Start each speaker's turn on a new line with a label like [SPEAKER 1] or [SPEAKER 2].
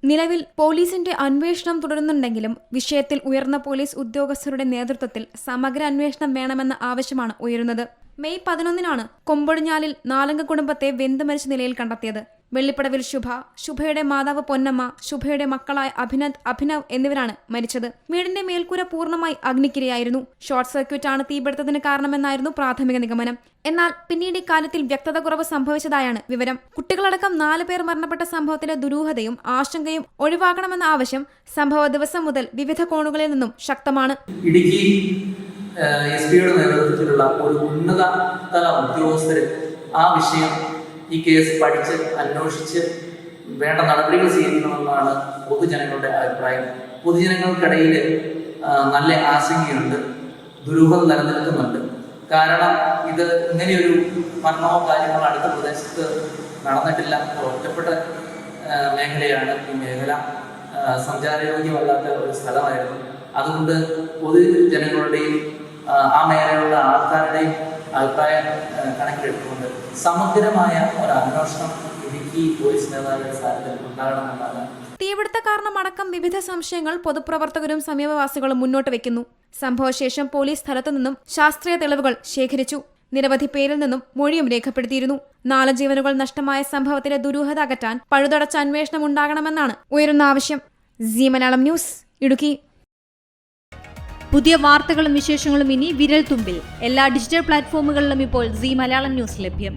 [SPEAKER 1] നിലവിൽ പോലീസിന്റെ അന്വേഷണം തുടരുന്നുണ്ടെങ്കിലും വിഷയത്തിൽ ഉയർന്ന പോലീസ് ഉദ്യോഗസ്ഥരുടെ നേതൃത്വത്തിൽ സമഗ്ര അന്വേഷണം വേണമെന്ന ആവശ്യമാണ് ഉയരുന്നത്. മെയ് 11-നാണ് കൊമ്പൊടിഞ്ഞാലിൽ 4-അംഗ കുടുംബത്തെ വെന്തു മരിച്ച നിലയിൽ കണ്ടെത്തിയത്. വെള്ളിപ്പടവിൽ ശുഭയുടെ മാതാവ് പൊന്നമ്മ, ശുഭയുടെ മക്കളായ അഭിനവ് എന്നിവരാണ് മരിച്ചത്. വീടിന്റെ മേൽക്കൂര പൂർണ്ണമായി അഗ്നിക്കിരയായിരുന്നു. ഷോർട്ട് സർക്യൂട്ട് ആണ് തീപിടുത്തത്തിന് കാരണമെന്നായിരുന്നു പ്രാഥമിക നിഗമനം. എന്നാൽ പിന്നീട് ഇക്കാര്യത്തിൽ വ്യക്തത കുറവ് സംഭവിച്ചതായാണ് വിവരം. കുട്ടികളടക്കം 4 പേർ മരണപ്പെട്ട സംഭവത്തിലെ ദുരൂഹതയും ആശങ്കയും ഒഴിവാക്കണമെന്ന ആവശ്യം സംഭവ ദിവസം മുതൽ വിവിധ കോണുകളിൽ നിന്നും ശക്തമാണ്.
[SPEAKER 2] ഇടുക്കി എസ്.പിയുടെ നേതൃത്വത്തിലുള്ള ഒരു ഉന്നത തല ഉദ്യോഗസ്ഥര് ആ വിഷയം ഈ കേസ് പഠിച്ച് അന്വേഷിച്ച് വേണ്ട നടപടികൾ സ്വീകരിക്കണമെന്നാണ് പൊതുജനങ്ങളുടെ അഭിപ്രായം. പൊതുജനങ്ങൾക്കിടയിൽ നല്ല ആശങ്കയുണ്ട്, ദുരൂഹത നിലനിൽക്കുന്നുണ്ട്. കാരണം ഇത് ഇങ്ങനെയൊരു മരണമോ കാര്യങ്ങളോ അടുത്ത പ്രദേശത്ത് നടന്നിട്ടില്ല. ഒറ്റപ്പെട്ട മേഖലയാണ് ഈ മേഖല. സഞ്ചാരയോഗ്യമല്ലാത്ത ഒരു സ്ഥലമായിരുന്നു. അതുകൊണ്ട് പൊതുജനങ്ങളുടെയും ആ മേഖലയിലുള്ള ആൾക്കാരുടെയും അഭിപ്രായം കണക്കിലെടുത്തുകൊണ്ട് സമഗ്രമായ ഒരു അന്വേഷണം ഇടുക്കി പോലീസ് മേധാവിയുടെ സാന്നിധ്യത്തിൽ ഉണ്ടാകണമെന്നാണ്.
[SPEAKER 1] തീപിടുത്ത കാരണമടക്കം വിവിധ സംശയങ്ങൾ പൊതുപ്രവർത്തകരും സമീപവാസികളും മുന്നോട്ട് വെക്കുന്നു. സംഭവശേഷം പോലീസ് സ്ഥലത്തു നിന്നും ശാസ്ത്രീയ തെളിവുകൾ ശേഖരിച്ചു. നിരവധി പേരിൽ നിന്നും മൊഴിയും രേഖപ്പെടുത്തിയിരുന്നു. 4 ജീവനുകൾ നഷ്ടമായ സംഭവത്തിലെ ദുരൂഹത അകറ്റാൻ പഴുതടച്ച അന്വേഷണം ഉണ്ടാകണമെന്നാണ് ഉയരുന്ന ആവശ്യം. Zee Malayalam news, Idukki.
[SPEAKER 3] പുതിയ വാർത്തകളും വിശേഷങ്ങളും ഇനി വിരൽ തുമ്പിൽ. എല്ലാ ഡിജിറ്റൽ പ്ലാറ്റ്ഫോമുകളിലും ഇപ്പോൾ സീ മലയാളം ന്യൂസ് ലഭ്യം.